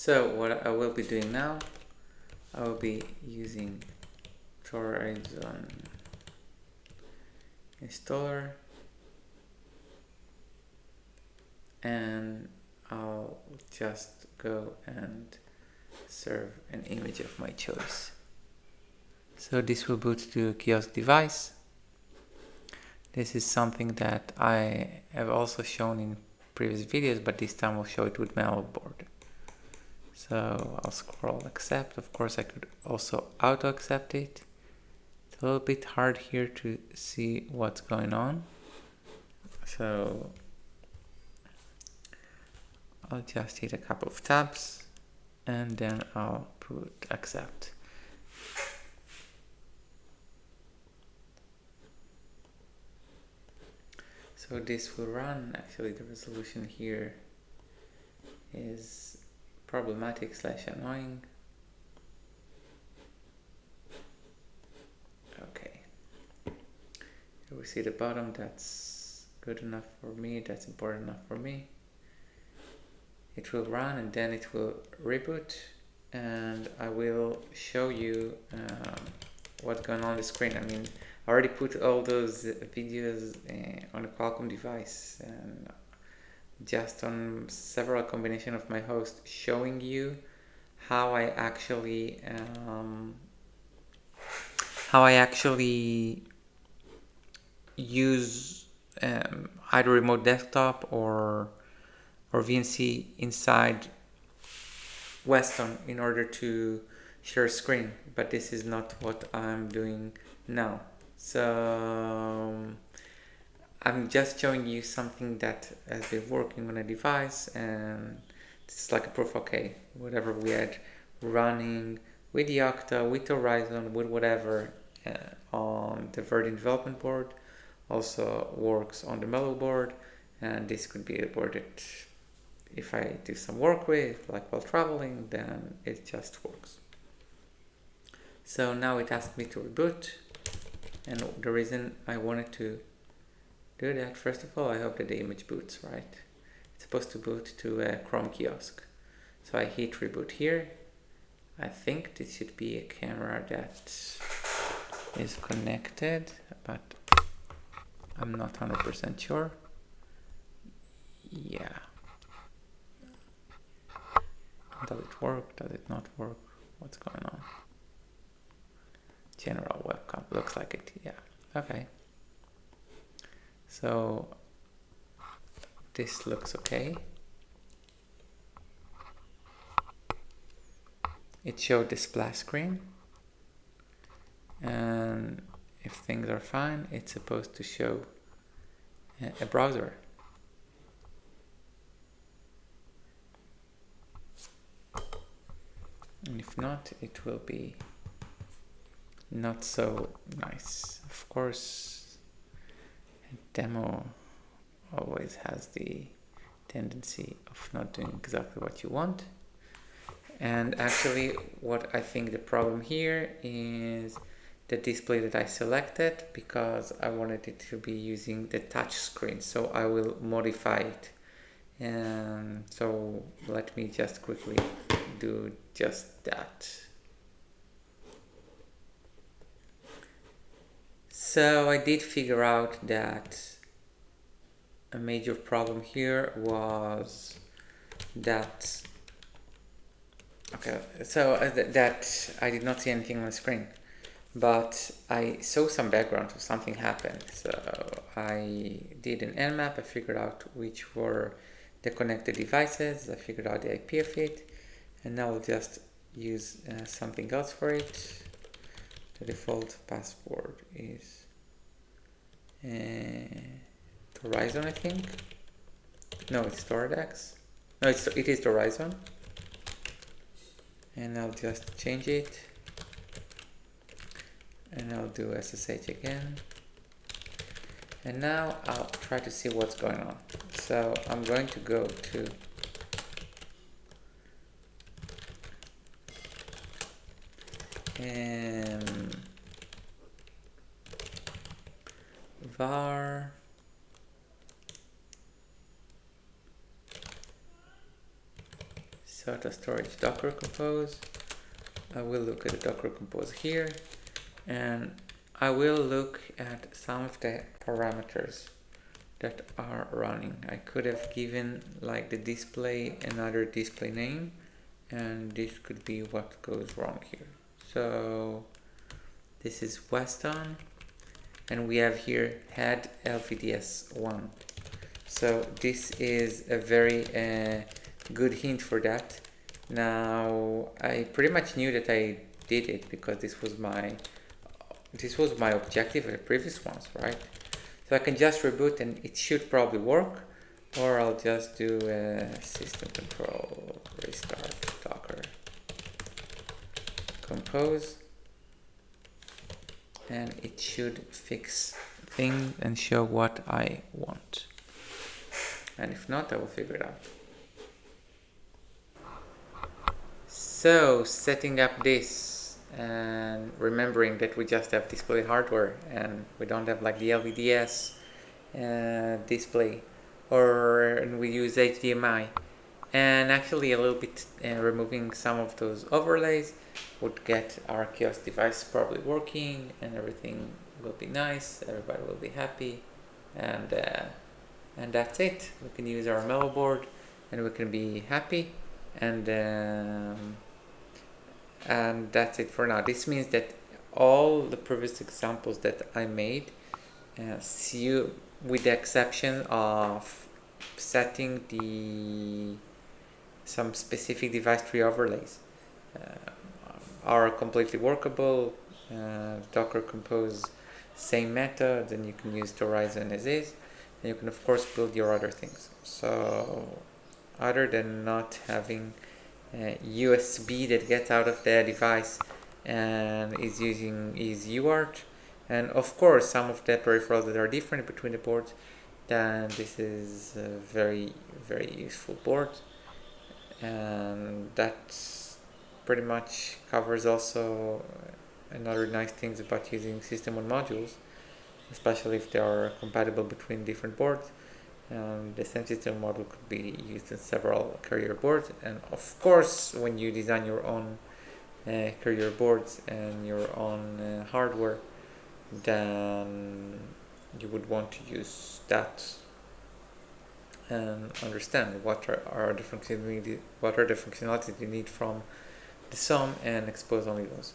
So what I will be doing now, I will be using Horizon installer, and I'll just go and serve an image of my choice. So this will boot to a kiosk device. This is something that I have also shown in previous videos, but this time I'll show it with Mallow board. So I'll scroll accept. Of course I could also auto accept it. It's a little bit hard here to see what's going on. So I'll just hit a couple of tabs and then I'll put accept. So this will run. Actually the resolution here is problematic / annoying. Okay, here we see the bottom. That's good enough for me, that's important enough for me. It will run and then it will reboot, and I will show you what's going on the screen. I mean, I already put all those videos on a Qualcomm device, and just on several combination of my host, showing you how I actually use either remote desktop or VNC inside Weston in order to share screen, but this is not what I'm doing now. So I'm just showing you something that has been working on a device, and it's like a proof. Okay, whatever we had running with the Octa, with Horizon, with whatever on the Verdin development board also works on the Mallow board, and this could be a board that if I do some work with, like while traveling, then it just works. So now it asked me to reboot, and the reason I wanted to do that, first of all, I hope that the image boots, right? It's supposed to boot to a Chrome kiosk. So I hit reboot here. I think this should be a camera that is connected, but I'm not 100% sure. Yeah. Does it work? Does it not work? What's going on? General webcam, looks like it, yeah. Okay. So this looks okay. It showed the splash screen, and if things are fine, it's supposed to show a browser. And if not, it will be not so nice. Of course, a demo always has the tendency of not doing exactly what you want. And actually, what I think the problem here is the display that I selected, because I wanted it to be using the touch screen. So I will modify it. And so let me just quickly do just that. So I did figure out that a major problem here was that that I did not see anything on the screen, but I saw some background, so something happened. So I did an nmap. I figured out which were the connected devices. I figured out the IP of it, and now I'll just use something else for it. The default password is Horizon, I think. No, it's Toradex. No, it is Horizon. And I'll just change it, and I'll do SSH again, and now I'll try to see what's going on. So I'm going to go to var SATA storage Docker Compose. I will look at the Docker Compose here, and I will look at some of the parameters that are running. I could have given like the display another display name, and this could be what goes wrong here. So this is Weston, and we have here head LVDS1. So this is a very good hint for that. Now I pretty much knew that I did it because this was my objective at the previous ones, right? So I can just reboot and it should probably work, or I'll just do a system control restart Docker Compose, and it should fix things and show what I want. And if not, I will figure it out. So setting up this and remembering that we just have display hardware and we don't have like the LVDS display, or we use HDMI, and actually a little bit removing some of those overlays would get our kiosk device probably working, and everything will be nice, everybody will be happy, and that's it. We can use our Mallow board and we can be happy, and that's it for now. This means that all the previous examples that I made, with the exception of setting some specific device tree overlays, are completely workable. Docker Compose, same method, and you can use the Horizon as is, and you can of course build your other things. So other than not having USB that gets out of the device and is using UART, and of course some of the peripherals that are different between the boards, then this is a very useful board, and that pretty much covers also another nice things about using system on modules, especially if they are compatible between different boards. The same system module could be used in several carrier boards, and of course when you design your own carrier boards and your own hardware, then you would want to use that and understand what are the functionalities you need from the SOM and expose only those.